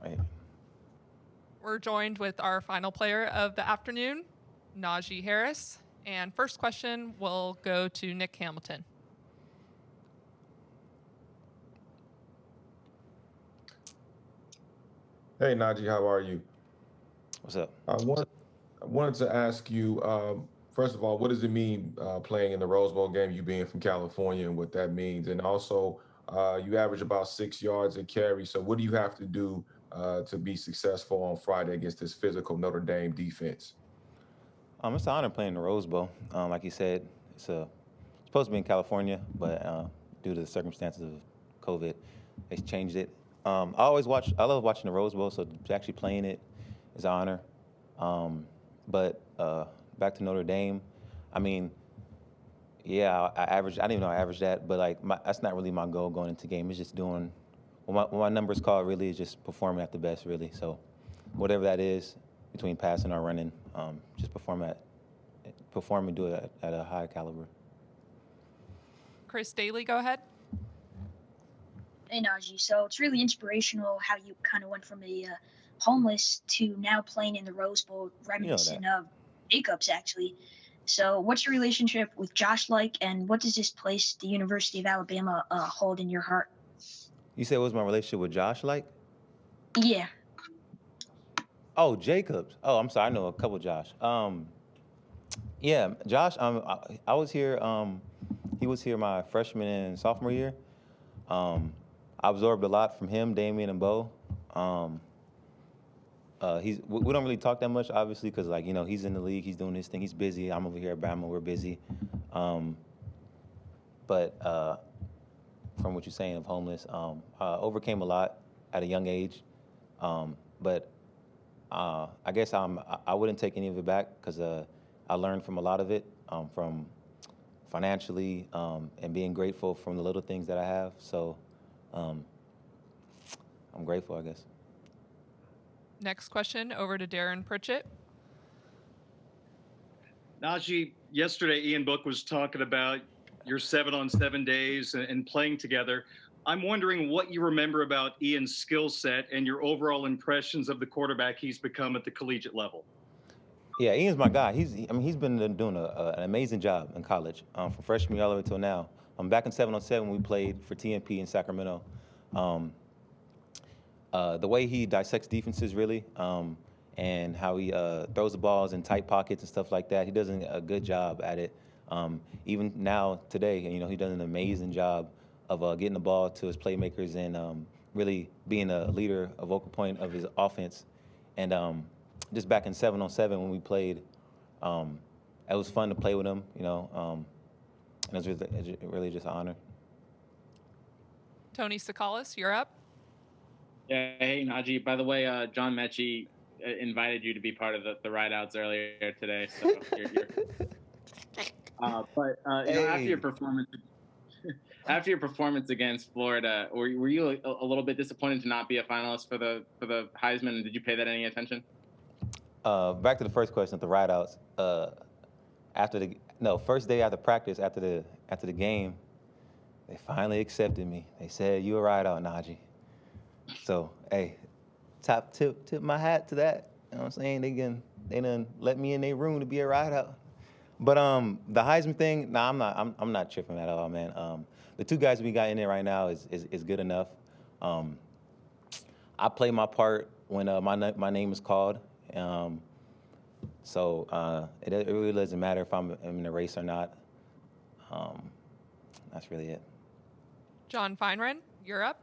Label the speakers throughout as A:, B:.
A: Right.
B: We're joined with our final player of the afternoon, Najee Harris. And first question will go to Nick Hamilton.
C: Hey, Najee, how are you?
A: What's up?
C: I wanted to ask you, first of all, what does it mean playing in the Rose Bowl game, you being from California, and what that means? And also, you average about 6 yards a carry. So, what do you have to do to be successful on Friday against this physical Notre Dame defense?
A: It's an honor playing in the Rose Bowl. Like you said, supposed to be in California, but due to the circumstances of COVID, they changed it. I always watch. I love watching the Rose Bowl, so actually playing it is an honor. But back to Notre Dame, I mean, yeah, I average. I didn't even know I averaged that, but like that's not really my goal going into game. It's just doing what my numbers call really is just performing at the best, really. So whatever that is between passing or running, just perform and do it at a high caliber.
B: Chris Daly, go ahead.
D: Hey, Najee. So it's really inspirational how you kind of went from a homeless to now playing in the Rose Bowl, reminiscent of Jacobs, actually. So what's your relationship with Josh like, and what does this place, the University of Alabama, hold in your heart?
A: You said what was my relationship with Josh like?
D: Yeah.
A: Oh, Jacobs. Oh, I'm sorry. I know a couple Josh. Yeah, Josh. I was here. He was here my freshman and sophomore year. I absorbed a lot from him, Damian, and Bo. We don't really talk that much, obviously, because like he's in the league, he's doing his thing, he's busy. I'm over here at Bama, we're busy. But from what you're saying of homeless, I overcame a lot at a young age. But I guess I wouldn't take any of it back because I learned from a lot of it, from financially and being grateful from the little things that I have. So I'm grateful, I guess.
B: Next question over to Darren Pritchett.
E: Najee, yesterday Ian Book was talking about your 7-on-7 days and playing together. I'm wondering what you remember about Ian's skill set and your overall impressions of the quarterback he's become at the collegiate level.
A: Yeah, Ian's my guy. He's been doing an amazing job in college, from freshman year all the way till now. Back in 7-on-7, we played for TNP in Sacramento. The way he dissects defenses, really, and how he throws the balls in tight pockets and stuff like that, he does a good job at it. Even now, today, he does an amazing job of getting the ball to his playmakers and really being a leader, a vocal point of his offense. And just back in 7-on-7 when we played, it was fun to play with him, and it was really just an honor.
B: Tony Sakalis, you're up.
F: Yeah, hey, Najee. By the way, John Metchie invited you to be part of the ride-outs earlier today. So after your performance against Florida, were you a little bit disappointed to not be a finalist for the Heisman? And did you pay that any attention?
A: Back to the first question, the ride-outs. First day after practice, after the game, they finally accepted me. They said, "You a ride-out, Najee." So, hey, tip my hat to that. You know what I'm saying? They done let me in their room to be a ride-out. But the Heisman thing, I'm not tripping at all, man. The two guys we got in there right now is good enough. I play my part when my name is called. So it really doesn't matter if I'm in the race or not. That's really it.
B: John Feinren, you're up.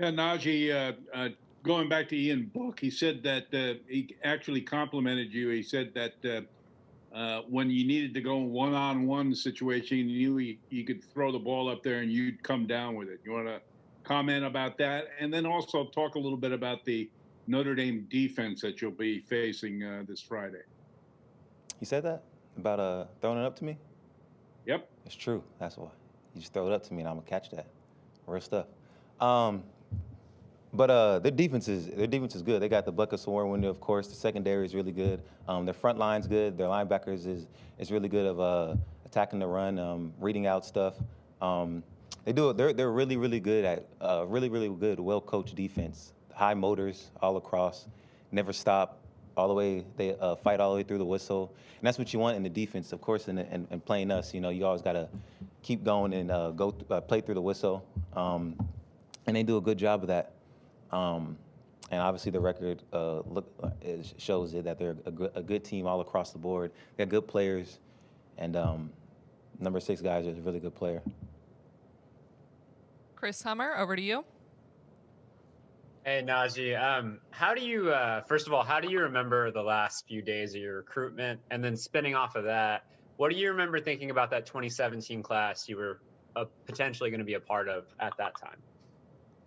G: Yeah, Najee, going back to Ian Book, he said that he actually complimented you. He said that when you needed to go one-on-one situation, you knew you could throw the ball up there and you'd come down with it. You want to comment about that? And then also talk a little bit about the Notre Dame defense that you'll be facing this Friday.
A: He said that? About throwing it up to me?
G: Yep.
A: It's true. That's why. You just throw it up to me and I'm going to catch that. Real stuff. But their defense is good. They got the bucket scoring window, of course. The secondary is really good. Their front line's good. Their linebackers is really good of attacking the run, reading out stuff. They're really, really good at really, really good, well-coached defense. high motors all across, never stop, all the way. They fight all the way through the whistle, and that's what you want in the defense, of course. In playing us, you always got to keep going and play through the whistle, and they do a good job of that. And obviously the record shows it that they're a good team all across the board. They got good players, and number 6 guys is a really good player.
B: Chris Hummer, over to you.
H: Hey, Najee. How do you, first of all, how do you remember the last few days of your recruitment? And then spinning off of that, what do you remember thinking about that 2017 class you were potentially going to be a part of at that time?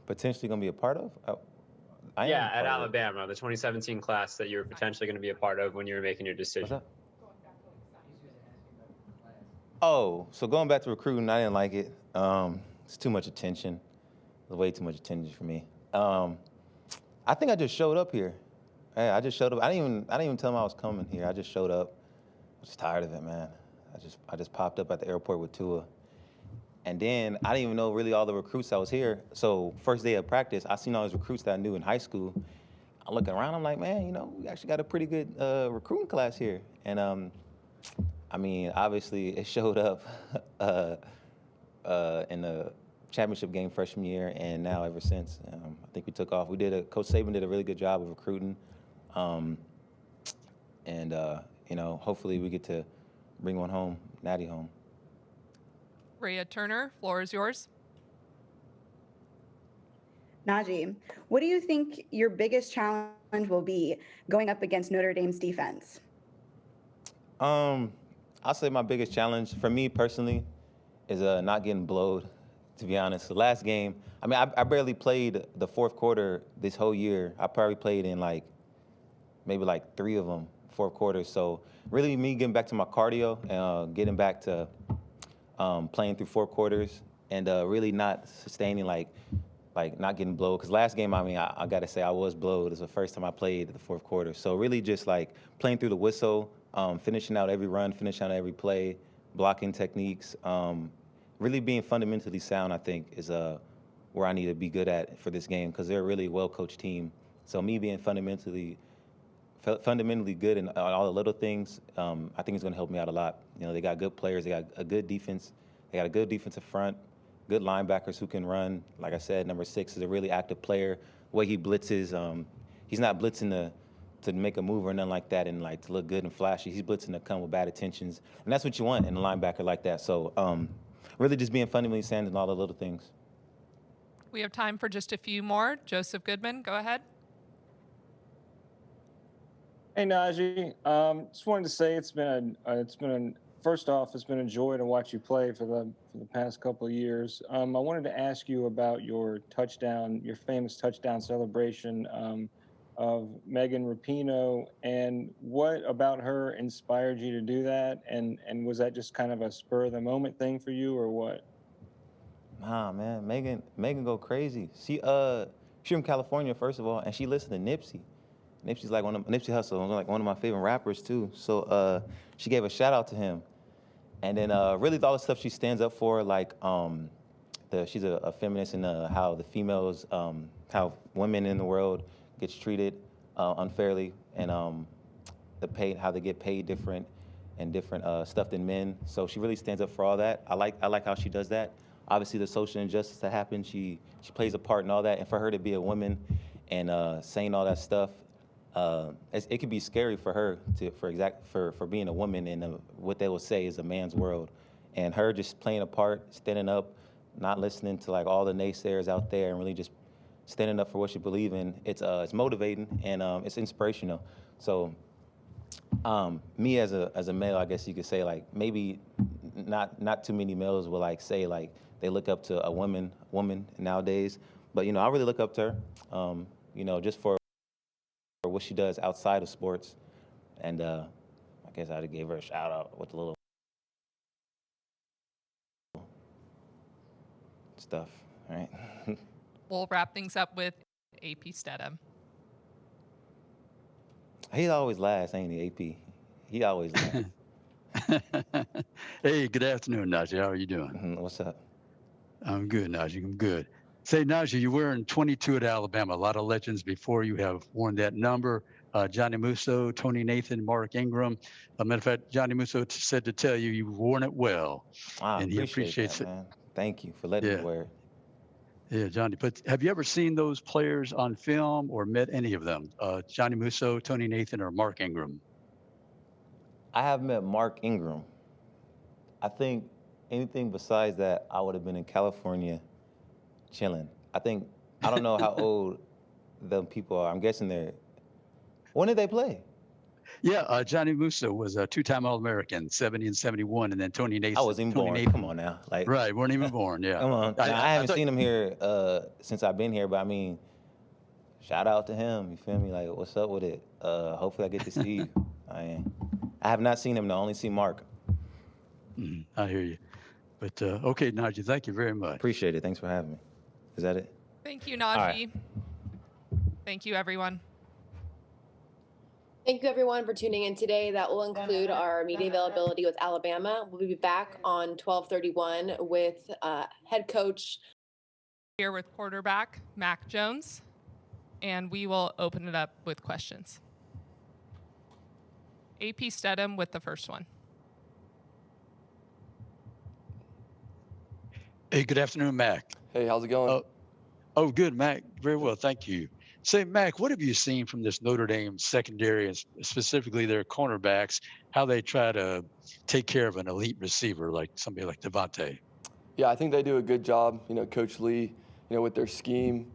A: Potentially going to be a part of?
H: Yeah, at Alabama, the 2017 class that you were potentially going to be a part of when you were making your decision.
A: Oh, so going back to recruiting, I didn't like it. It's too much attention. It was way too much attention for me. I think I just showed up here. Hey, I just showed up. I didn't even tell them I was coming here. I just showed up. I was tired of it, man. I just popped up at the airport with Tua. And then I didn't even know really all the recruits that was here. So first day of practice, I seen all these recruits that I knew in high school. I'm looking around, I'm like, man, we actually got a pretty good recruiting class here. And I mean, obviously it showed up in the championship game freshman year, and now ever since. I think we took off. Coach Saban did a really good job of recruiting. Hopefully we get to bring one home, Natty home.
B: Rhea Turner, floor is yours.
I: Najee, what do you think your biggest challenge will be going up against Notre Dame's defense?
A: I'll say my biggest challenge for me personally is not getting blowed, to be honest. The last game, I mean, I barely played the fourth quarter this whole year. I probably played in maybe 3 of them, fourth quarters. So really me getting back to my cardio and getting back to playing through 4 quarters and really not sustaining not getting blowed. Because last game, I mean, I got to say I was blowed. It was the first time I played the fourth quarter. So really just playing through the whistle, finishing out every run, finishing out every play, blocking techniques, really being fundamentally sound, I think, is where I need to be good at for this game because they're a really well-coached team. So me being fundamentally good in all the little things, I think it's going to help me out a lot. They got good players. They got a good defense. They got a good defensive front, good linebackers who can run. Like I said, number 6 is a really active player. The way he blitzes, he's not blitzing to make a move or nothing like that and to look good and flashy. He's blitzing to come with bad intentions. And that's what you want in a linebacker like that. So really just being fundamentally sound in all the little things.
B: We have time for just a few more. Joseph Goodman, go ahead.
J: Hey Najee, just wanted to say first off, it's been a joy to watch you play for the past couple of years. I wanted to ask you about your famous touchdown celebration of Megan Rapinoe, and what about her inspired you to do that? And was that just kind of a spur of the moment thing for you, or what?
A: Nah, man, Megan go crazy. She's from California, first of all, and she listens to Nipsey. Nipsey's Nipsey Hussle, one of my favorite rappers too. So she gave a shout out to him, and then really all the stuff she stands up for, she's a feminist and how the females, how women in the world gets treated unfairly, and how they get paid different stuff than men. So she really stands up for all that. I like how she does that. Obviously, the social injustice that happens, she plays a part in all that, and for her to be a woman and saying all that stuff. It could be scary for her for being a woman in what they will say is a man's world, and her just playing a part, standing up, not listening to all the naysayers out there, and really just standing up for what you believe in. It's motivating and it's inspirational. So me as a male, I guess you could say maybe not too many males will say they look up to a woman nowadays, but I really look up to her, just for what she does outside of sports, and I guess I'd gave her a shout out with a little stuff, right?
B: We'll wrap things up with AP Stedham.
A: He always laughs, ain't he, AP? He always laughs.
K: Hey, good afternoon, Najee. How are you doing?
A: What's up?
K: I'm good, Najee. I'm good. Say, Najee, you're wearing 22 at Alabama. A lot of legends before you have worn that number. Johnny Musso, Tony Nathan, Mark Ingram. As a matter of fact, Johnny Musso said to tell you you've worn it well.
A: I
K: and he
A: appreciate
K: appreciates
A: that,
K: it.
A: man. Thank you for letting me wear it.
K: Yeah, Johnny. But have you ever seen those players on film or met any of them? Johnny Musso, Tony Nathan, or Mark Ingram?
A: I have met Mark Ingram. I think anything besides that, I would have been in California chilling. I don't know how old the people are. I'm guessing they're, when did they play?
K: Yeah, Johnny Musso was a two-time All-American, 70 and 71, and then Tony Nathan.
A: I wasn't even born. Come on now.
K: Right, weren't even born, yeah.
A: Come on. I haven't seen him here since I've been here, but I mean, shout out to him. You feel me? Like, what's up with it? Hopefully I get to see you. I have not seen him. I only see Mark.
K: I hear you. But, okay, Najee, thank you very much.
A: Appreciate it. Thanks for having me. Is that it?
B: Thank you, Najee. Right. Thank you, everyone.
L: Thank you, everyone, for tuning in today. That will include our media availability with Alabama. We'll be back on 12/31 with head coach.
B: Here with quarterback Mac Jones, and we will open it up with questions. AP Stedham with the first one.
K: Hey, good afternoon, Mac.
M: Hey, how's it going?
K: Oh, good, Mac. Very well, thank you. Say, Mac, what have you seen from this Notre Dame secondary, and specifically their cornerbacks, how they try to take care of an elite receiver like somebody like DeVonta?
M: Yeah, I think they do a good job, Coach Lee, with their scheme,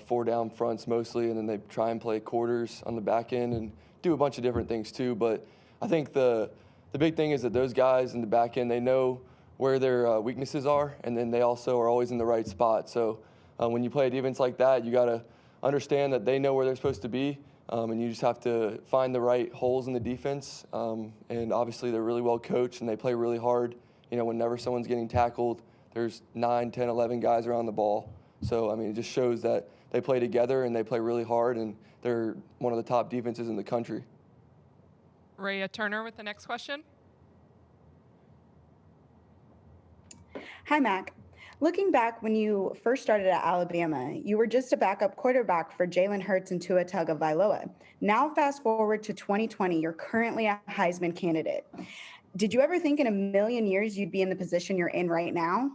M: 4 down fronts mostly, and then they try and play quarters on the back end and do a bunch of different things too. But I think the big thing is that those guys in the back end, they know where their weaknesses are, and then they also are always in the right spot. So when you play a defense like that, you got to understand that they know where they're supposed to be, and you just have to find the right holes in the defense. And obviously they're really well coached and they play really hard. Whenever someone's getting tackled, there's 9, 10, 11 guys around the ball. So, it just shows that they play together and they play really hard, and they're one of the top defenses in the country.
B: Rhea Turner with the next question.
I: Hi, Mac. Looking back when you first started at Alabama, you were just a backup quarterback for Jalen Hurts and Tua Tagovailoa. Now, fast forward to 2020, you're currently a Heisman candidate. Did you ever think in a million years you'd be in the position you're in right now?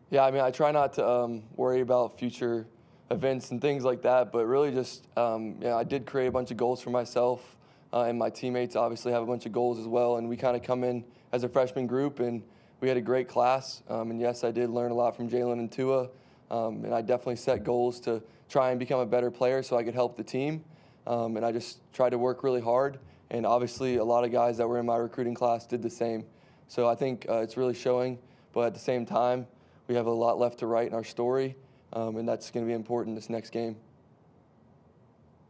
M: Yeah, I try not to worry about future events and things like that, but really just, I did create a bunch of goals for myself, and my teammates obviously have a bunch of goals as well, and we kind of come in as a freshman group, and we had a great class, and yes, I did learn a lot from Jalen and Tua, and I definitely set goals to try and become a better player so I could help the team, and I just tried to work really hard, and obviously a lot of guys that were in my recruiting class did the same. So I think it's really showing, but at the same time, we have a lot left to write in our story, and that's going to be important this next game.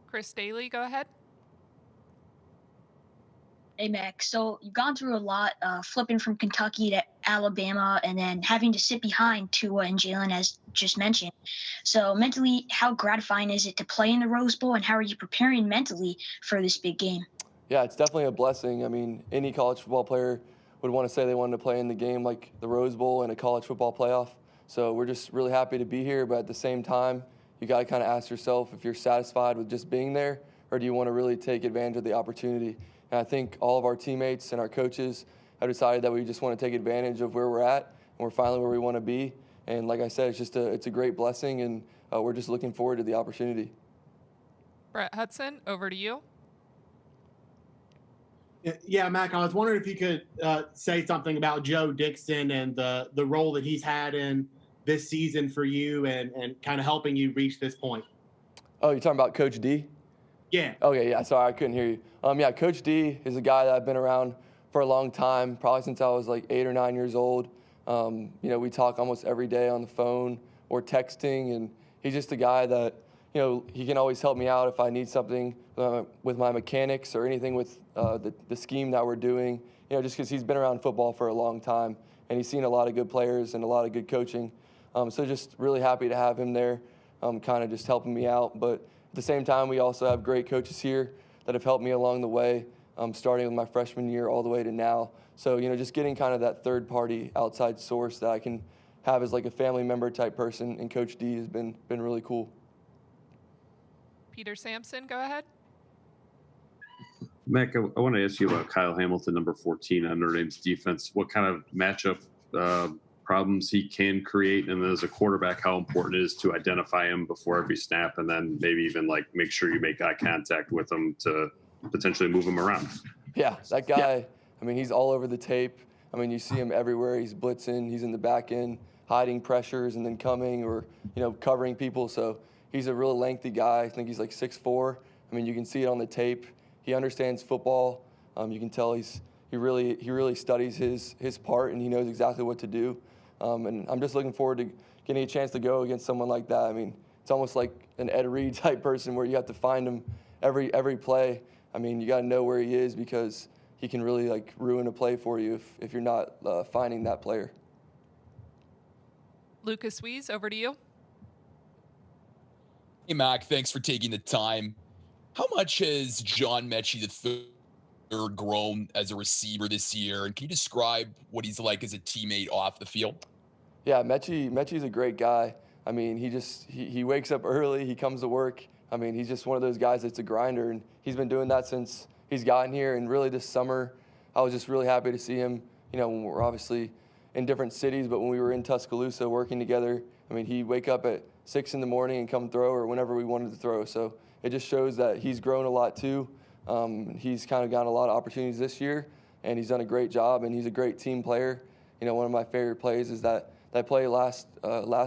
B: Chris Daly, go ahead.
D: Hey, Mac. So you've gone through a lot, flipping from Kentucky to Alabama and then having to sit behind Tua and Jalen, as just mentioned. So mentally, how gratifying is it to play in the Rose Bowl, and how are you preparing mentally for this big game?
M: Yeah, it's definitely a blessing. Any college football player would want to say they wanted to play in the game like the Rose Bowl and a college football playoff. So we're just really happy to be here, but at the same time, you got to kind of ask yourself if you're satisfied with just being there, or do you want to really take advantage of the opportunity? And I think all of our teammates and our coaches have decided that we just want to take advantage of where we're at, and we're finally where we want to be. And like I said, it's a great blessing, and we're just looking forward to the opportunity.
B: Brett Hudson, over to you.
N: Yeah, Mac, I was wondering if you could say something about Joe Dixon and the role that he's had in this season for you and kind of helping you reach this point.
M: Oh, you're talking about Coach D?
N: Yeah.
M: Okay, yeah, sorry, I couldn't hear you. Yeah, Coach D is a guy that I've been around for a long time, probably since I was like 8 or 9 years old. We talk almost every day on the phone or texting, and he's just a guy that, he can always help me out if I need something with my mechanics or anything with the scheme that we're doing, just because he's been around football for a long time, and he's seen a lot of good players and a lot of good coaching. So just really happy to have him there, kind of just helping me out. But at the same time, we also have great coaches here that have helped me along the way, starting with my freshman year all the way to now. So, just getting kind of that third-party outside source that I can have as like a family member type person, and Coach D has been really cool.
B: Peter Sampson, go ahead.
O: Mac, I want to ask you about Kyle Hamilton, number 14 on Notre Dame's defense. What kind of matchup problems he can create, and then as a quarterback, how important it is to identify him before every snap, and then maybe even like make sure you make eye contact with him to potentially move him around.
M: Yeah, that guy, I mean, he's all over the tape. I mean, you see him everywhere. He's blitzing, he's in the back end, hiding pressures and then coming or, covering people. So he's a real lengthy guy. I think he's like 6'4". I mean, you can see it on the tape. He understands football. You can tell he really studies his part, and he knows exactly what to do. And I'm just looking forward to getting a chance to go against someone like that. I mean, it's almost like an Ed Reed type person where you have to find him every play. I mean, you got to know where he is because he can really like ruin a play for you if you're not finding that player.
B: Lucas Wees, over to you.
P: Hey, Mac, thanks for taking the time. How much has John Metchie III grown as a receiver this year? And can you describe what he's like as a teammate off the field?
M: Yeah, Metchie's a great guy. I mean, he wakes up early, he comes to work. I mean, he's just one of those guys that's a grinder, and he's been doing that since he's gotten here. And really this summer, I was just really happy to see him, when we're obviously in different cities, but when we were in Tuscaloosa working together, I mean, he'd wake up at 6 in the morning and come throw or whenever we wanted to throw. So it just shows that he's grown a lot too. He's kind of gotten a lot of opportunities this year, and he's done a great job, and he's a great team player. One of my favorite plays is that play last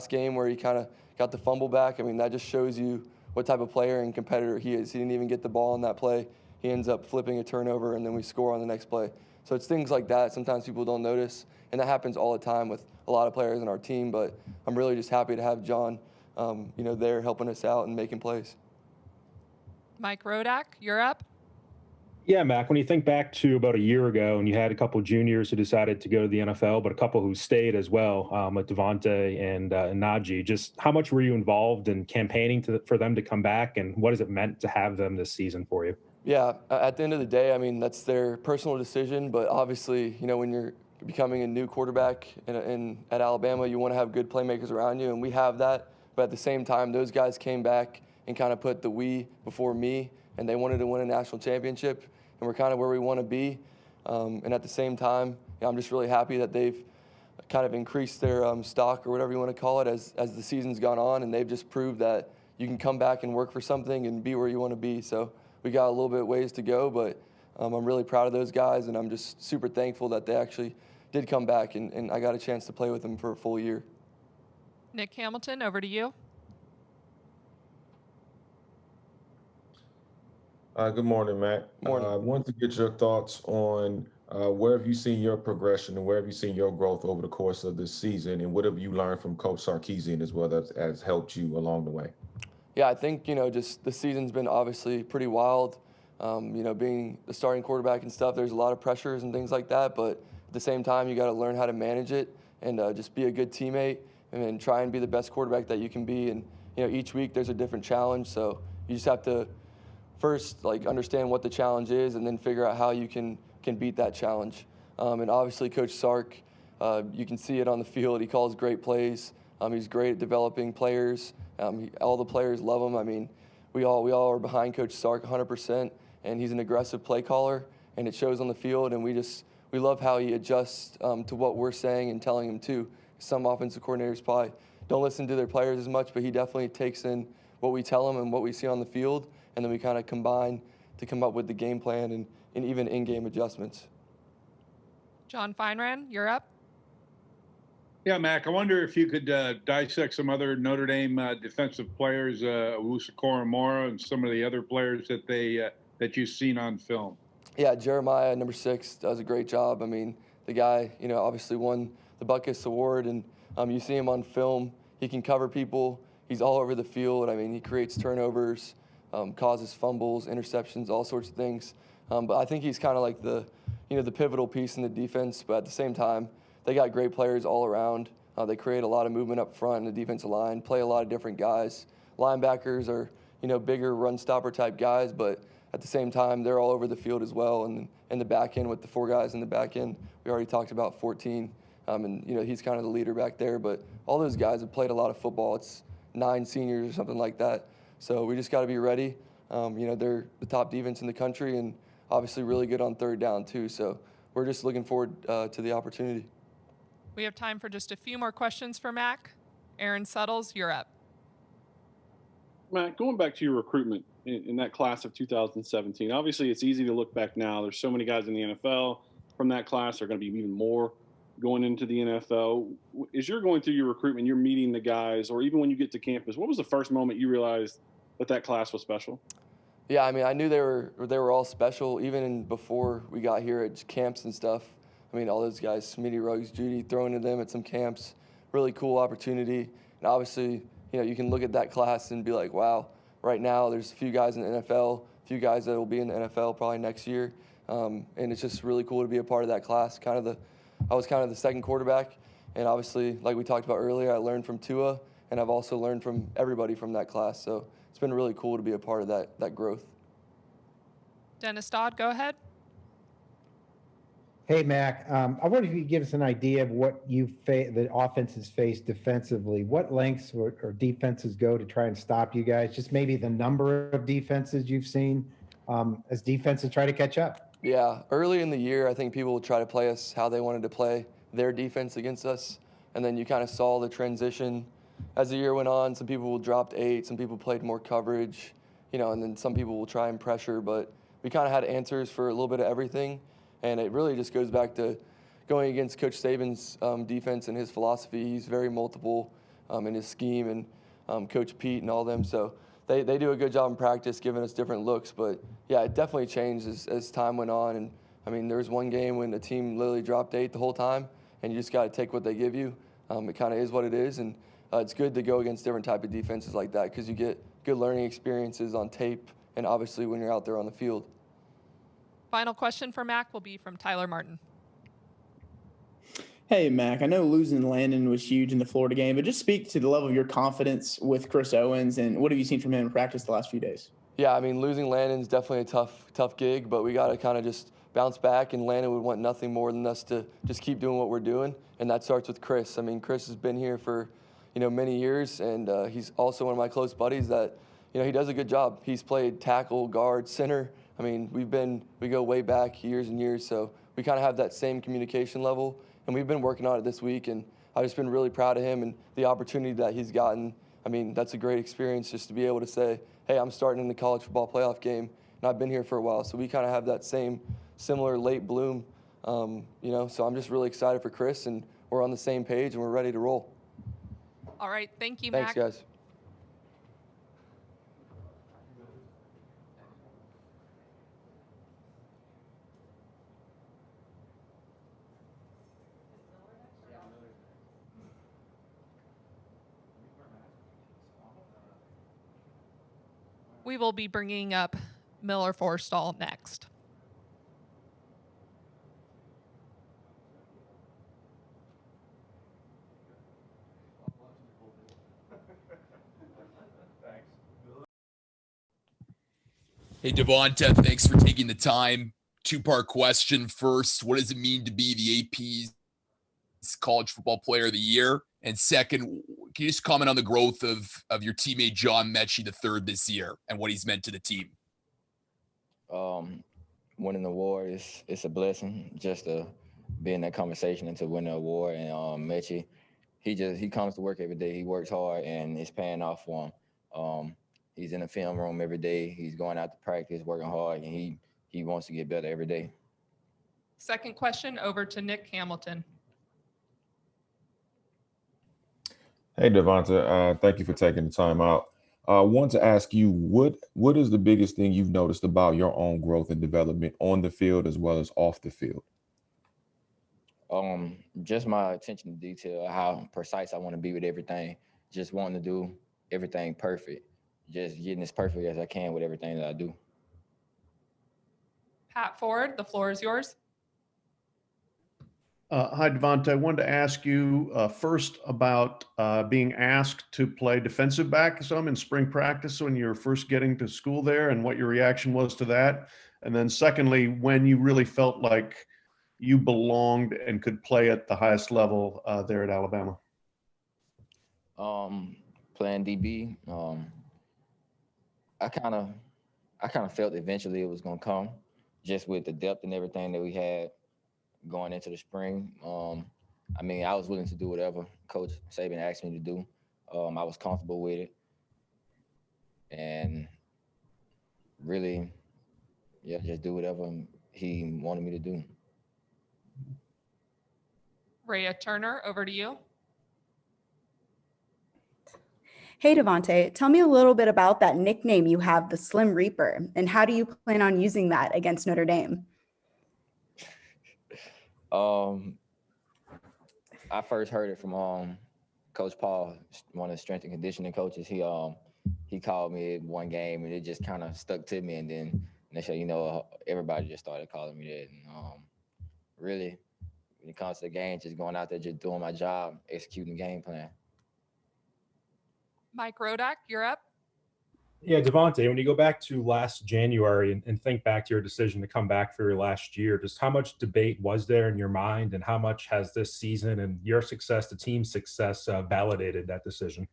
M: game where he kind of got the fumble back. I mean, that just shows you what type of player and competitor he is. He didn't even get the ball on that play. He ends up flipping a turnover, and then we score on the next play. So it's things like that sometimes people don't notice, and that happens all the time with a lot of players in our team. But I'm really just happy to have John, there helping us out and making plays.
B: Mike Rodak, you're up.
Q: Yeah, Mac, when you think back to about a year ago and you had a couple juniors who decided to go to the NFL, but a couple who stayed as well, with DeVonta and Najee, just how much were you involved in campaigning for them to come back, and what has it meant to have them this season for you?
M: Yeah, at the end of the day, I mean, that's their personal decision, but obviously, when you're becoming a new quarterback at Alabama, you want to have good playmakers around you, and we have that. But at the same time, those guys came back and kind of put the we before me, and they wanted to win a national championship, and we're kind of where we want to be. And at the same time, I'm just really happy that they've kind of increased their stock or whatever you want to call it as the season's gone on, and they've just proved that you can come back and work for something and be where you want to be. So we got a little bit ways to go, but I'm really proud of those guys, and I'm just super thankful that they actually did come back, and I got a chance to play with them for a full year.
B: Nick Hamilton, over to you.
C: Good morning, Mac.
M: Morning.
C: I wanted to get your thoughts on where have you seen your progression and where have you seen your growth over the course of this season, and what have you learned from Coach Sarkisian as well that has helped you along the way?
M: Yeah, I think, just the season's been obviously pretty wild. Being the starting quarterback and stuff, there's a lot of pressures and things like that, but at the same time, you got to learn how to manage it and just be a good teammate and then try and be the best quarterback that you can be. And, each week there's a different challenge, so you just have to first understand what the challenge is and then figure out how you can beat that challenge. And obviously Coach Sark, you can see it on the field. He calls great plays. He's great at developing players. All the players love him. I mean, we all are behind Coach Sark 100%, and he's an aggressive play caller, and it shows on the field. And we love how he adjusts to what we're saying and telling him too. Some offensive coordinators probably don't listen to their players as much, but he definitely takes in what we tell him and what we see on the field, and then we kind of combine to come up with the game plan and even in-game adjustments. John
B: Feinran, you're up.
G: Yeah, Mac, I wonder if you could dissect some other Notre Dame defensive players, Owusu Koromora and some of the other players that you've seen on film.
M: Yeah, Jeremiah, number 6, does a great job. I mean, the guy, obviously won the Butkus Award, and you see him on film. He can cover people. He's all over the field. I mean, he creates turnovers, causes fumbles, interceptions, all sorts of things. But I think he's kind of like the pivotal piece in the defense. But at the same time, they got great players all around. They create a lot of movement up front in the defensive line, play a lot of different guys. Linebackers are, bigger run stopper type guys, but at the same time, they're all over the field as well. And in the back end with the 4 guys in the back end, we already talked about 14. And, he's kind of the leader back there. But all those guys have played a lot of football. It's 9 seniors or something like that. So we just got to be ready. They're the top defense in the country and obviously really good on third down too. So we're just looking forward to the opportunity.
B: We have time for just a few more questions for Mac. Aaron Suttles, you're up.
R: Matt, going back to your recruitment in that class of 2017, obviously it's easy to look back now. There's so many guys in the NFL from that class. There are going to be even more going into the NFL. As you're going through your recruitment, you're meeting the guys, or even when you get to campus, what was the first moment you realized that class was special?
M: Yeah, I knew they were all special, even before we got here at camps and stuff. All those guys, Smitty, Ruggs, Judy, throwing to them at some camps, really cool opportunity. And obviously, you can look at that class and be like, wow, right now there's a few guys in the NFL, a few guys that will be in the NFL probably next year. And it's just really cool to be a part of that class. I was kind of the second quarterback. And obviously, like we talked about earlier, I learned from Tua, and I've also learned from everybody from that class. So it's been really cool to be a part of that growth.
B: Dennis Dodd, go ahead.
S: Hey, Mac. I wonder if you could give us an idea of what the offenses face defensively. What lengths or defenses go to try and stop you guys? Just maybe the number of defenses you've seen as defenses try to catch up.
M: Yeah, early in the year, I think people would try to play us how they wanted to play their defense against us. And then you kind of saw the transition as the year went on. Some people dropped 8, some people played more coverage, and then some people will try and pressure. But we kind of had answers for a little bit of everything. And it really just goes back to going against Coach Saban's defense and his philosophy. He's very multiple in his scheme, and Coach Pete and all them. So they do a good job in practice giving us different looks. But, yeah, it definitely changed as time went on. And, there was one game when the team literally dropped 8 the whole time, and you just got to take what they give you. It kind of is what it is. And it's good to go against different type of defenses like that because you get good learning experiences on tape and obviously when you're out there on the field.
B: Final question for Mac will be from Tyler Martin.
T: Hey, Mac, I know losing Landon was huge in the Florida game, but just speak to the level of your confidence with Chris Owens, and what have you seen from him in practice the last few days?
M: Yeah, losing Landon's definitely a tough gig, but we got to kind of just bounce back, and Landon would want nothing more than us to just keep doing what we're doing, and that starts with Chris. Chris has been here for, many years, and he's also one of my close buddies that, he does a good job. He's played tackle, guard, center. We go way back years and years, so we kind of have that same communication level, and we've been working on it this week, and I've just been really proud of him and the opportunity that he's gotten. That's a great experience just to be able to say, hey, I'm starting in the college football playoff game, and I've been here for a while, so we kind of have that similar late bloom, so I'm just really excited for Chris, and we're on the same page, and we're ready to roll.
B: All right, thank you,
M: Thanks,
B: Mac.
M: guys.
B: We will be bringing up Miller Forstall next.
P: Hey, DeVonta, thanks for taking the time. 2-part question. First, what does it mean to be the AP's College Football Player of the Year? And second, can you just comment on the growth of your teammate John Metchie III this year and what he's meant to the team?
U: Winning the award it's a blessing just to be in that conversation and to win the award. And Metchie, he comes to work every day. He works hard and it's paying off for him. He's in the film room every day. He's going out to practice, working hard, and he wants to get better every day.
B: Second question over to Nick Hamilton.
C: Hey, DeVonta, thank you for taking the time out. I want to ask you, what is the biggest thing you've noticed about your own growth and development on the field as well as off the field?
U: Just my attention to detail, how precise I want to be with everything, just wanting to do everything perfect, just getting as perfect as I can with everything that I do.
B: Pat Ford, the floor is yours.
V: Hi, DeVonta. I wanted to ask you first about being asked to play defensive back some in spring practice when you were first getting to school there and what your reaction was to that. And then secondly, when you really felt like you belonged and could play at the highest level there at Alabama?
U: Playing DB, I kind of felt eventually it was gonna come, just with the depth and everything that we had going into the spring. I mean, I was willing to do whatever Coach Saban asked me to do. I was comfortable with it, and really, yeah, just do whatever he wanted me to do.
B: Rhea Turner, over to you.
I: Hey, DeVonta, tell me a little bit about that nickname you have, the Slim Reaper, and how do you plan on using that against Notre Dame?
U: I first heard it from Coach Paul, one of the strength and conditioning coaches. He called me at one game, and it just kind of stuck to me. And then next thing you know, everybody just started calling me that. And really, when it comes to the game, just going out there, just doing my job, executing the game plan.
B: Mike Rodak, you're up.
Q: Yeah, DeVonta, when you go back to last January and think back to your decision to come back for your last year, just how much debate was there in your mind, and how much has this season and your success, the team's success, validated that decision?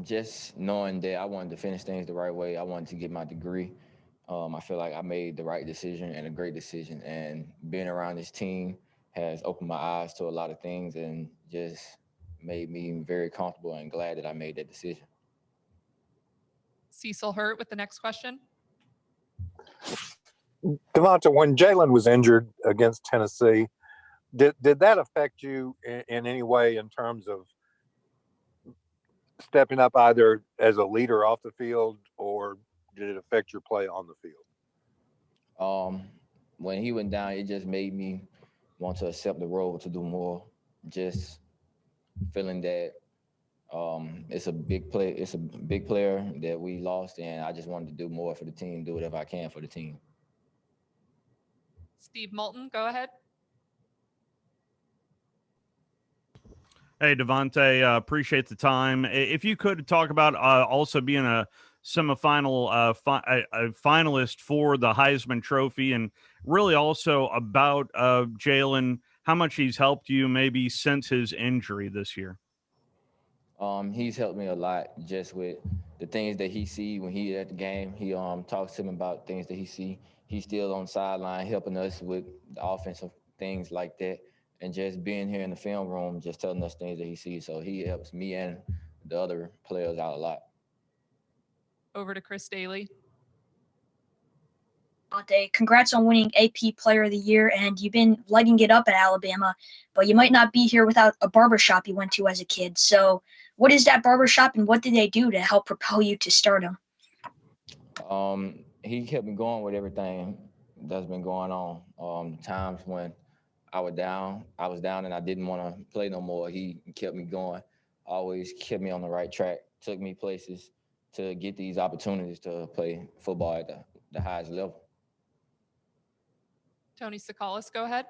U: Just knowing that I wanted to finish things the right way, I wanted to get my degree. I feel like I made the right decision and a great decision, and being around this team has opened my eyes to a lot of things and just made me very comfortable and glad that I made that decision.
B: Cecil Hurt with the next question.
E: DeVonta, when Jalen was injured against Tennessee, did that affect you in any way in terms of stepping up either as a leader off the field, or did it affect your play on the field?
U: When he went down, it just made me want to accept the role to do more. Just feeling that it's a big player that we lost, and I just wanted to do more for the team, do whatever I can for the team.
B: Steve Moulton, go ahead.
F: Hey, DeVonta, appreciate the time. If you could talk about also being a semifinal a finalist for the Heisman Trophy, and really also about Jalen, how much he's helped you maybe since his injury this year.
U: He's helped me a lot just with the things that he see when he's at the game. He talks to him about things that he see. He's still on the sideline helping us with the offensive things like that. And just being here in the film room, just telling us things that he sees. So he helps me and the other players out a lot.
B: Over to Chris Daly.
D: Congrats on winning AP Player of the Year, and you've been lighting it up at Alabama, but you might not be here without a barbershop you went to as a kid. So what is that barbershop, and what did they do to help propel you to stardom?
U: He kept me going with everything that's been going on. Times when I was down and I didn't want to play no more, he kept me going, always kept me on the right track, took me places to get these opportunities to play football at the highest level.
B: Tony Sakalis, go ahead.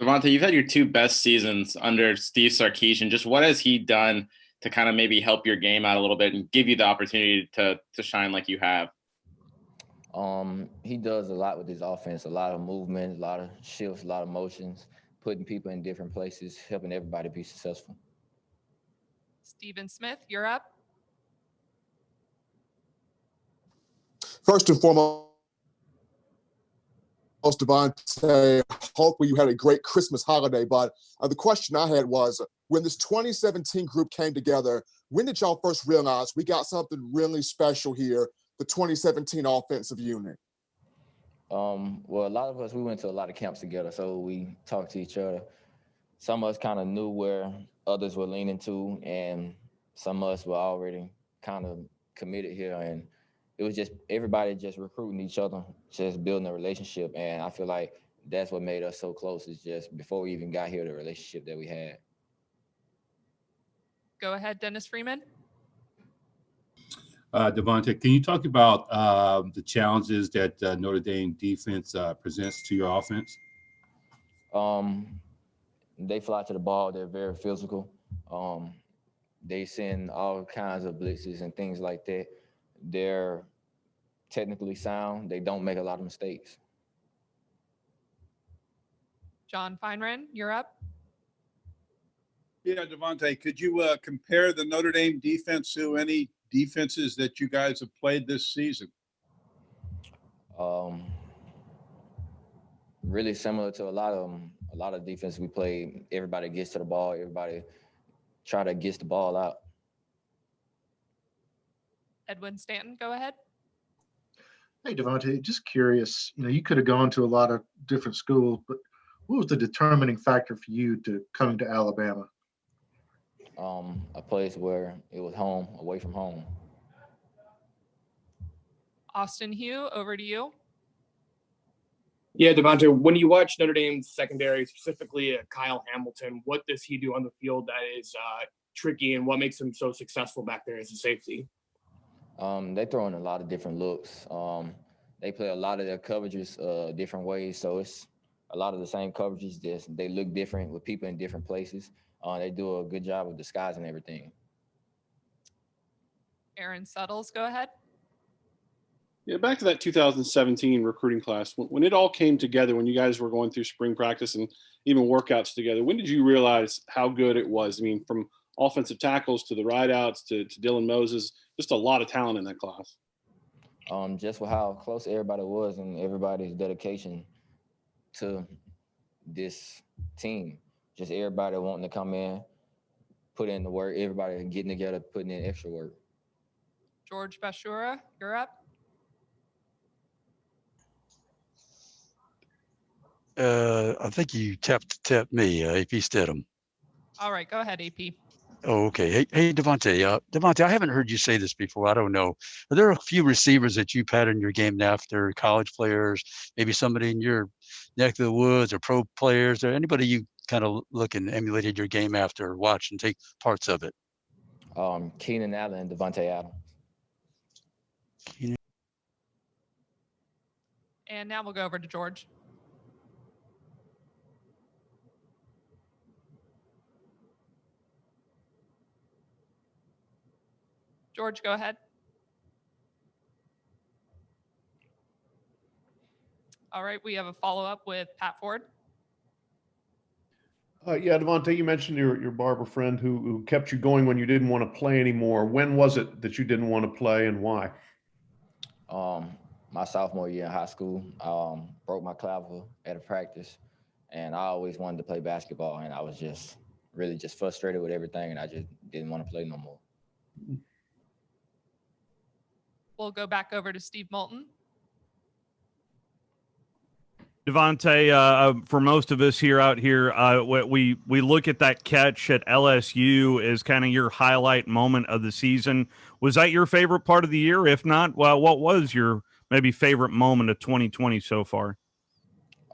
W: DeVonta, you've had your two best seasons under Steve Sarkisian. Just what has he done to kind of maybe help your game out a little bit and give you the opportunity to shine like you have?
U: He does a lot with his offense, a lot of movement, a lot of shifts, a lot of motions, putting people in different places, helping everybody be successful.
B: Stephen Smith, you're up.
X: First and foremost, DeVonta, hopefully you had a great Christmas holiday. But the question I had was, when this 2017 group came together, when did y'all first realize we got something really special here, the 2017 offensive unit?
U: Well, a lot of us, we went to a lot of camps together, so we talked to each other. Some of us kind of knew where others were leaning to, and some of us were already kind of committed here. And it was just everybody just recruiting each other, just building a relationship. And I feel like that's what made us so close, is just before we even got here, the relationship that we had.
B: Go ahead, Dennis Freeman.
Y: DeVonta, can you talk about the challenges that Notre Dame defense presents to your offense?
U: They fly to the ball. They're very physical. They send all kinds of blitzes and things like that. They're technically sound. They don't make a lot of mistakes.
B: John Feinran, you're up.
G: Yeah, DeVonta, could you compare the Notre Dame defense to any defenses that you guys have played this season?
U: Really similar to a lot of defense we play. Everybody gets to the ball. Everybody try to get the ball out.
B: Edwin Stanton, go ahead.
A: Hey, DeVonta, just curious, you could have gone to a lot of different schools, but what was the determining factor for you to coming to Alabama?
U: A place where it was home, away from home.
B: Austin Hugh, over to you.
H: Yeah, DeVonta, when you watch Notre Dame's secondary, specifically Kyle Hamilton, what does he do on the field that is tricky, and what makes him so successful back there as a safety?
U: They throw in a lot of different looks. They play a lot of their coverages different ways, so it's a lot of the same coverages. They look different with people in different places. They do a good job of disguising everything.
B: Aaron Suttles, go ahead.
R: Yeah, back to that 2017 recruiting class. When it all came together, when you guys were going through spring practice and even workouts together, when did you realize how good it was? I mean, from offensive tackles to the rideouts to Dylan Moses, just a lot of talent in that class.
U: Just with how close everybody was and everybody's dedication to this team. Just everybody wanting to come in, put in the work, everybody getting together, putting in extra work.
B: George Bashura, you're up.
J: I think you tapped me, AP Stedham.
B: All right, go ahead, AP.
J: Oh, okay. Hey, DeVonta. DeVonta, I haven't heard you say this before. I don't know. Are there a few receivers that you've had in your game after, college players, maybe somebody in your neck of the woods or pro players, or anybody you kind of look and emulated your game after, or watch and take parts of it?
U: Keenan Allen and DeVonta Adams.
B: And now we'll go over to George. George, go ahead. All right, we have a follow-up with Pat Ford.
V: Yeah, DeVonta, you mentioned your barber friend who kept you going when you didn't want to play anymore. When was it that you didn't want to play, and why?
U: My sophomore year in high school, broke my clavicle at a practice, and I always wanted to play basketball, and I was just really frustrated with everything, and I just didn't want to play no more.
B: We'll go back over to Steve Moulton.
F: DeVonta, for most of us out here, we look at that catch at LSU as kind of your highlight moment of the season. Was that your favorite part of the year? If not, well, what was your maybe favorite moment of 2020 so far?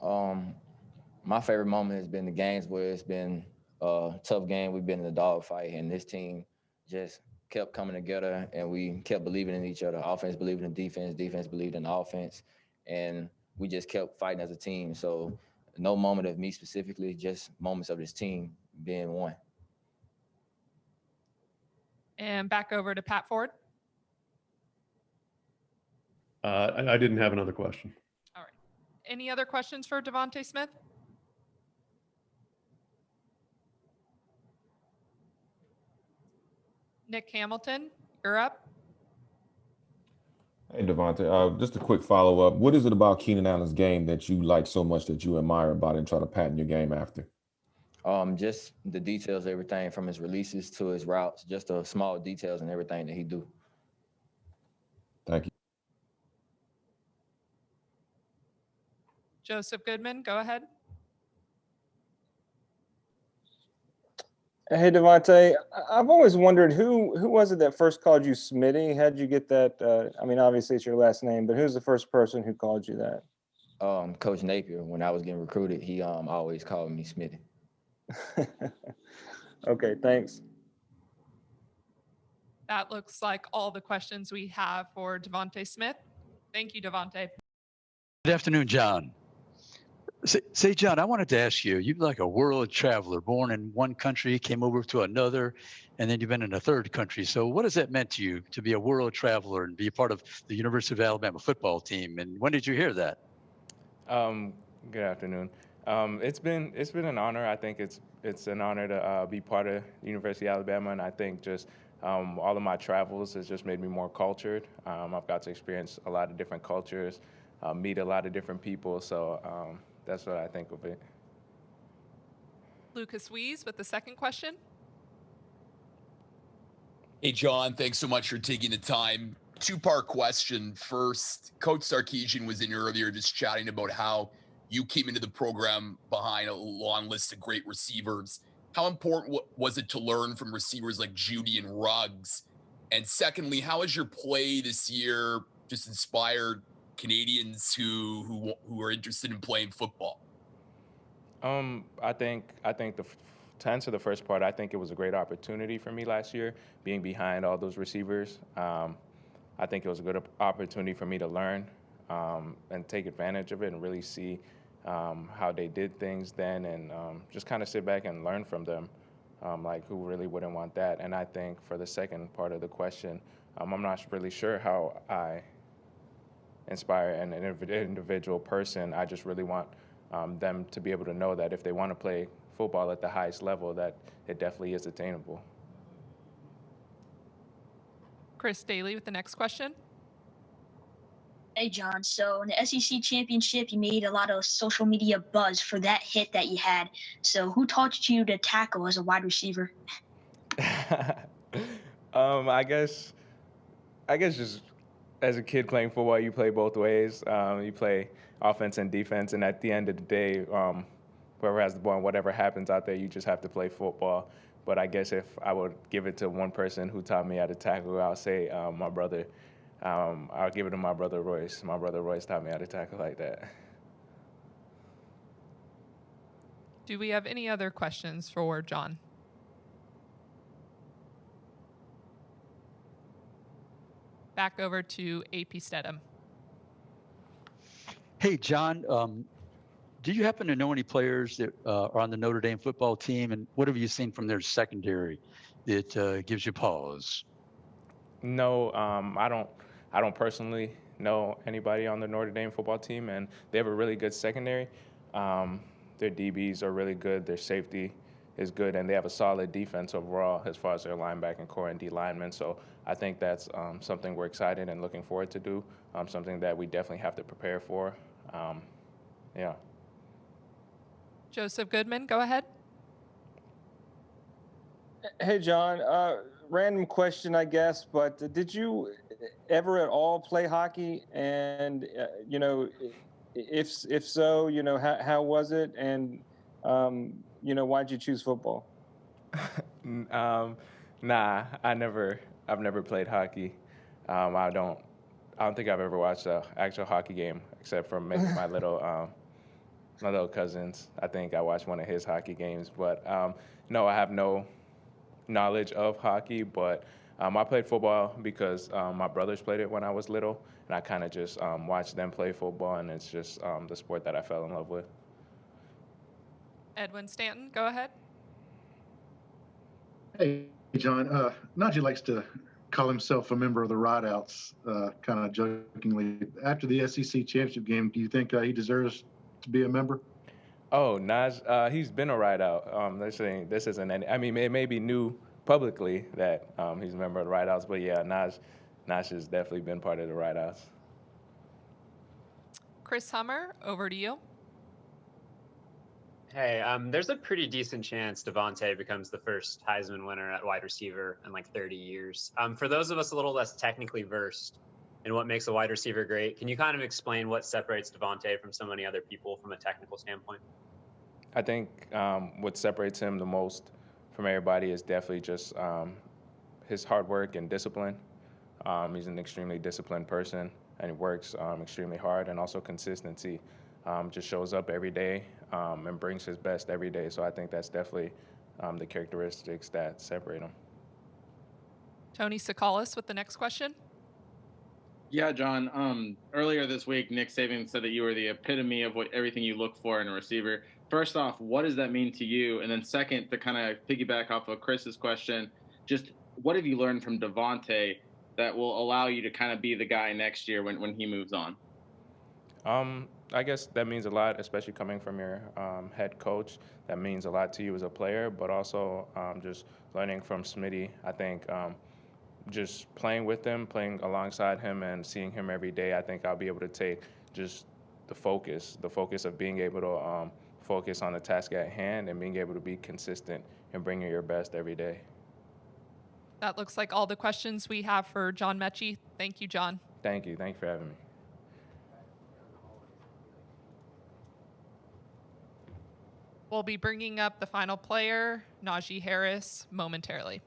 U: My favorite moment has been the games where it's been a tough game. We've been in a dogfight, and this team just kept coming together, and we kept believing in each other. Offense believed in defense, defense believed in the offense, and we just kept fighting as a team. So no moment of me specifically, just moments of this team being one.
B: And back over to Pat Ford.
V: I didn't have another question.
B: All right. Any other questions for DeVonta Smith? Nick Hamilton, you're up.
C: Hey, DeVonta, just a quick follow-up. What is it about Keenan Allen's game that you like so much that you admire about it and try to patent your game after?
U: Just the details, everything from his releases to his routes, just the small details and everything that he do.
C: Thank you.
B: Joseph Goodman, go ahead.
K: Hey, DeVonta, I've always wondered who was it that first called you Smitty? How'd you get that? I mean, obviously it's your last name, but who's the first person who called you that?
U: Coach Napier, when I was getting recruited, he always called me Smitty.
K: Okay, thanks.
B: That looks like all the questions we have for DeVonta Smith. Thank you, DeVonta.
Y: Good afternoon, John. Say, John, I wanted to ask you, you're like a world traveler, born in one country, came over to another, and then you've been in a third country. So what has that meant to you to be a world traveler and be a part of the University of Alabama football team? And when did you hear that?
L: Good afternoon. It's been an honor. I think it's an honor to be part of the University of Alabama, and I think just all of my travels has just made me more cultured. I've got to experience a lot of different cultures, meet a lot of different people. So that's what I think of it.
B: Lucas Wees with the second question.
P: Hey, John, thanks so much for taking the time. Two-part question. First, Coach Sarkisian was in earlier just chatting about how you came into the program behind a long list of great receivers. How important was it to learn from receivers like Judy and Ruggs? And secondly, how has your play this year just inspired Canadians who are interested in playing football?
L: I think to answer the first part, I think it was a great opportunity for me last year, being behind all those receivers. I think it was a good opportunity for me to learn and take advantage of it and really see how they did things then, and just kind of sit back and learn from them. Like, who really wouldn't want that? And I think for the second part of the question, I'm not really sure how I inspire an individual person. I just really want them to be able to know that if they want to play football at the highest level, that it definitely is attainable.
B: Chris Daly with the next question.
D: Hey, John. So in the SEC championship, you made a lot of social media buzz for that hit that you had. So who taught you to tackle as a wide receiver?
L: I guess just as a kid playing football, you play both ways. You play offense and defense, and at the end of the day, whoever has the ball and whatever happens out there, you just have to play football. But I guess if I would give it to one person who taught me how to tackle, I'll say my brother. I'll give it to my brother Royce. My brother Royce taught me how to tackle like that.
B: Do we have any other questions for John? Back over to AP Stedham.
Y: Hey, John, do you happen to know any players that are on the Notre Dame football team, and what have you seen from their secondary that gives you pause?
L: No, I don't personally know anybody on the Notre Dame football team, and they have a really good secondary. Their DBs are really good. Their safety is good, and they have a solid defense overall as far as their linebacking core and D linemen. So I think that's something we're excited and looking forward to do, something that we definitely have to prepare for. Yeah.
B: Joseph Goodman, go ahead.
K: Hey, John. Random question, I guess, but did you ever at all play hockey? And if so, how was it? And why'd you choose football?
L: Nah, I've never played hockey. I don't think I've ever watched an actual hockey game except for maybe my little cousins. I think I watched one of his hockey games, but no, I have no knowledge of hockey. But I played football because my brothers played it when I was little, and I kind of just watched them play football, and it's just the sport that I fell in love with.
B: Edwin Stanton, go ahead.
A: Hey, John. Najee likes to call himself a member of the Rideouts, kind of jokingly. After the SEC championship game, do you think he deserves to be a member?
L: Oh, Naj, he's been a Rideout. They're saying this isn't any. I mean, it may be new publicly that he's a member of the Rideouts, but yeah, Naj has definitely been part of the Rideouts.
B: Chris Hummer, over to you.
N: Hey, there's a pretty decent chance DeVonta becomes the first Heisman winner at wide receiver in like 30 years. For those of us a little less technically versed in what makes a wide receiver great, can you kind of explain what separates DeVonta from so many other people from a technical standpoint?
L: I think what separates him the most from everybody is definitely just his hard work and discipline. He's an extremely disciplined person, and he works extremely hard, and also consistency. Just shows up every day and brings his best every day. So I think that's definitely the characteristics that separate him.
B: Tony Sakalis with the next question.
W: Yeah, John. Earlier this week, Nick Saban said that you were the epitome of everything you look for in a receiver. First off, what does that mean to you? And then second, to kind of piggyback off of Chris's question, just what have you learned from DeVonta that will allow you to kind of be the guy next year when he moves on?
L: I guess that means a lot, especially coming from your head coach. That means a lot to you as a player, but also just learning from Smitty. I think just playing with him, playing alongside him, and seeing him every day, I think I'll be able to take just the focus of being able to focus on the task at hand and being able to be consistent and bringing your best every day.
B: That looks like all the questions we have for John Metchie. Thank you, John.
L: Thank you. Thank you for having me.
B: We'll be bringing up the final player, Najee Harris, momentarily.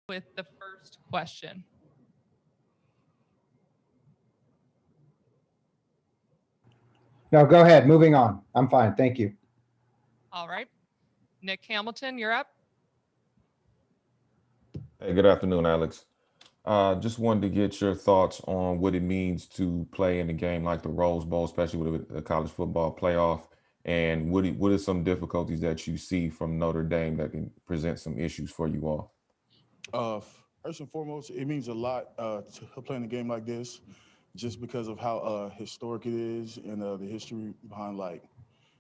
B: With the first question.
I: No, go ahead. Moving on. I'm fine. Thank you.
B: All right. Nick Hamilton, you're up.
C: Hey, good afternoon, Alex. Just wanted to get your thoughts on what it means to play in a game like the Rose Bowl, especially with a college football playoff, and what are some difficulties that you see from Notre Dame that can present some issues for you all?
M: First and foremost, it means a lot to play in a game like this, just because of how historic it is and the history behind like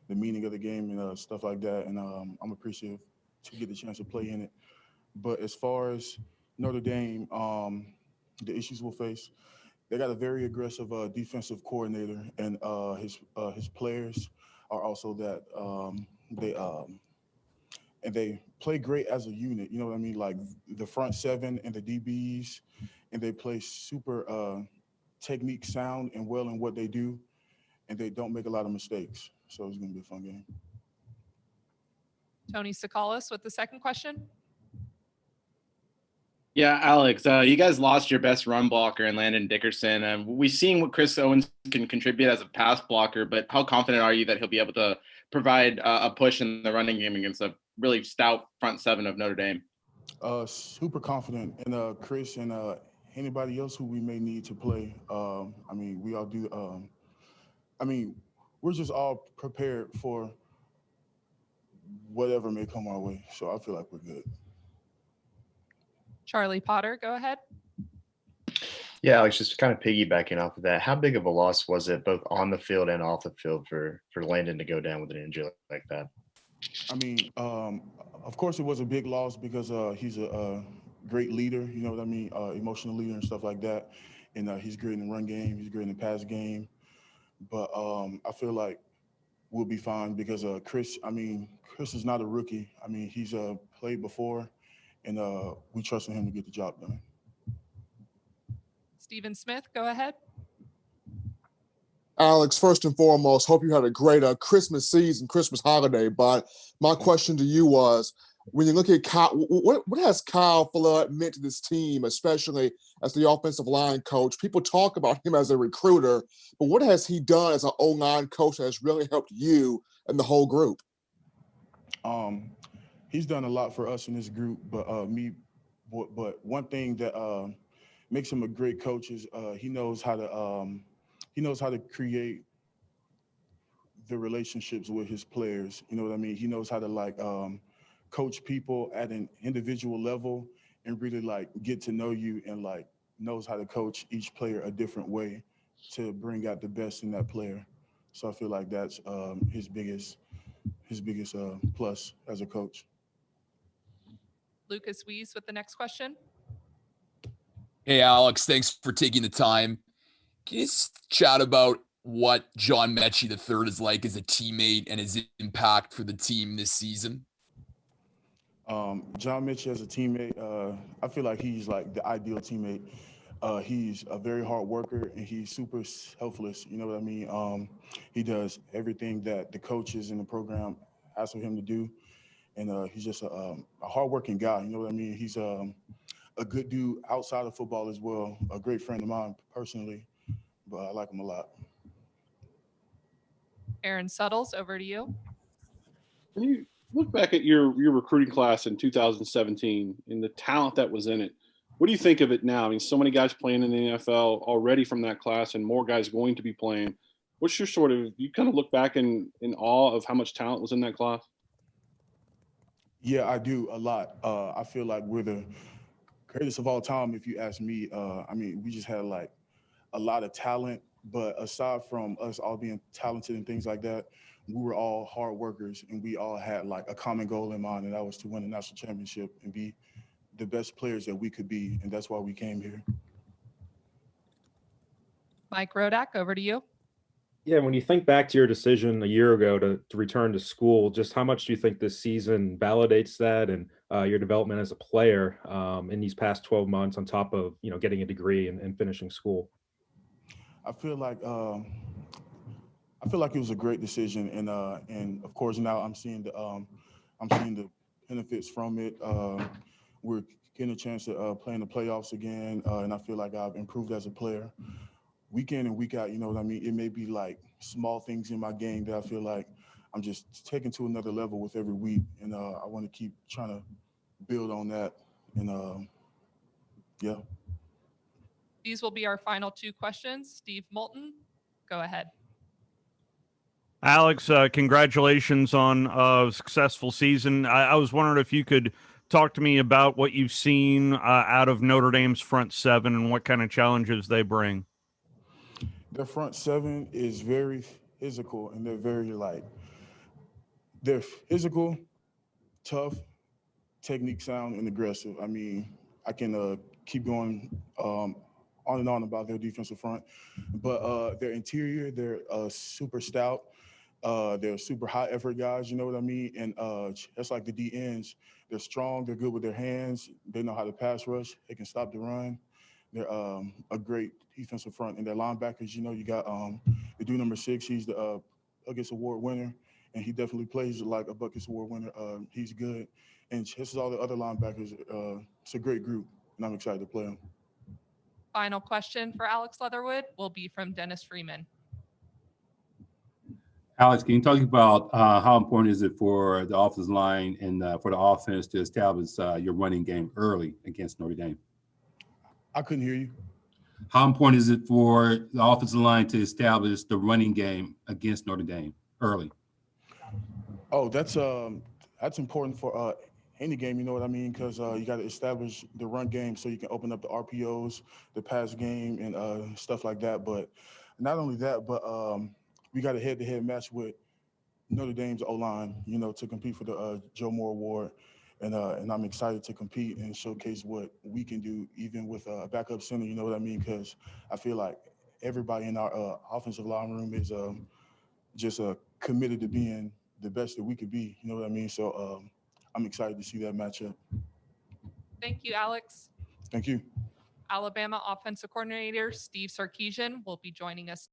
M: the meaning of the game and stuff like that. And I'm appreciative to get the chance to play in it. But as far as Notre Dame, the issues we'll face, they got a very aggressive defensive coordinator, and his players are also that they play great as a unit. You know what I mean? Like the front seven and the DBs, and they play super technique sound and well in what they do, and they don't make a lot of mistakes. So it's going to be a fun game.
B: Tony Sakalis with the second question.
W: Yeah, Alex, you guys lost your best run blocker in Landon Dickerson. We've seen what Chris Owens can contribute as a pass blocker, but how confident are you that he'll be able to provide a push in the running game against a really stout front seven of Notre Dame?
M: Super confident in Chris and anybody else who we may need to play. I mean, we all do. I mean, we're just all prepared for whatever may come our way. So I feel like we're good.
B: Charlie Potter, go ahead.
O: Yeah, Alex, just kind of piggybacking off of that, how big of a loss was it both on the field and off the field for Landon to go down with an injury like that?
M: I mean, of course it was a big loss because he's a great leader, you know what I mean, emotional leader and stuff like that. And he's great in the run game, he's great in the pass game. But I feel like we'll be fine because Chris is not a rookie. I mean, he's played before, and we trust in him to get the job done.
B: Stephen Smith, go ahead.
X: Alex, first and foremost, hope you had a great Christmas season, Christmas holiday. But my question to you was, when you look at Kyle, what has Kyle Flood meant to this team, especially as the offensive line coach? People talk about him as a recruiter, but what has he done as an O-line coach that has really helped you and the whole group?
M: He's done a lot for us in this group, but one thing that makes him a great coach is he knows how to create the relationships with his players. You know what I mean? He knows how to coach people at an individual level and really get to know you, and knows how to coach each player a different way to bring out the best in that player. So I feel like that's his biggest plus as a coach.
B: Lucas Weiss with the next question.
P: Hey, Alex, thanks for taking the time. Can you just chat about what John Metchie III is like as a teammate and his impact for the team this season?
M: John Metchie as a teammate, I feel like he's like the ideal teammate. He's a very hard worker, and he's super selfless. You know what I mean? He does everything that the coaches in the program ask of him to do. And he's just a hardworking guy. You know what I mean? He's a good dude outside of football as well. A great friend of mine personally, but I like him a lot.
B: Aaron Suttles, over to you.
R: When you look back at your recruiting class in 2017 and the talent that was in it, what do you think of it now? I mean, so many guys playing in the NFL already from that class and more guys going to be playing. What's your sort of, you kind of look back in awe of how much talent was in that class?
M: Yeah, I do a lot. I feel like we're the greatest of all time, if you ask me. I mean, we just had like a lot of talent, but aside from us all being talented and things like that, we were all hard workers and we all had like a common goal in mind, and that was to win a national championship and be the best players that we could be. And that's why we came here.
B: Mike Rodak, over to you.
E: Yeah, when you think back to your decision a year ago to return to school, just how much do you think this season validates that and your development as a player in these past 12 months on top of, getting a degree and finishing school?
M: I feel like it was a great decision, and of course now I'm seeing the benefits from it. We're getting a chance to play in the playoffs again, and I feel like I've improved as a player. Week in and week out, you know what I mean? It may be like small things in my game that I feel like I'm just taking to another level with every week, and I want to keep trying to build on that. And yeah.
B: These will be our final two questions. Steve Moulton, go ahead.
F: Alex, congratulations on a successful season. I was wondering if you could talk to me about what you've seen out of Notre Dame's front seven and what kind of challenges they bring.
M: Their front seven is very physical, and they're physical, tough, technique sound, and aggressive. I mean, I can keep going on and on about their defensive front, but their interior, they're super stout. They're super high effort guys, you know what I mean? And just like the D ends, they're strong, they're good with their hands, they know how to pass rush, they can stop the run. They're a great defensive front. And their linebackers, you got the dude number 6, he's the Buckets Award winner, and he definitely plays like a Buckets Award winner. He's good. And just as all the other linebackers, it's a great group, and I'm excited to play them.
B: Final question for Alex Leatherwood will be from Dennis Freeman.
G: Alex, can you talk about how important is it for the offensive line and for the offense to establish your running game early against Notre Dame?
M: I couldn't hear you.
G: How important is it for the offensive line to establish the running game against Notre Dame early?
M: Oh, that's important for any game, you know what I mean? Because you got to establish the run game so you can open up the RPOs, the pass game, and stuff like that. But not only that, but we got a head-to-head match with Notre Dame's O-line, to compete for the Joe Moore Award. And I'm excited to compete and showcase what we can do, even with a backup center, you know what I mean? Because I feel like everybody in our offensive line room is just committed to being the best that we could be, you know what I mean? So I'm excited to see that matchup.
B: Thank you, Alex.
M: Thank you.
B: Alabama offensive coordinator Steve Sarkisian will be joining us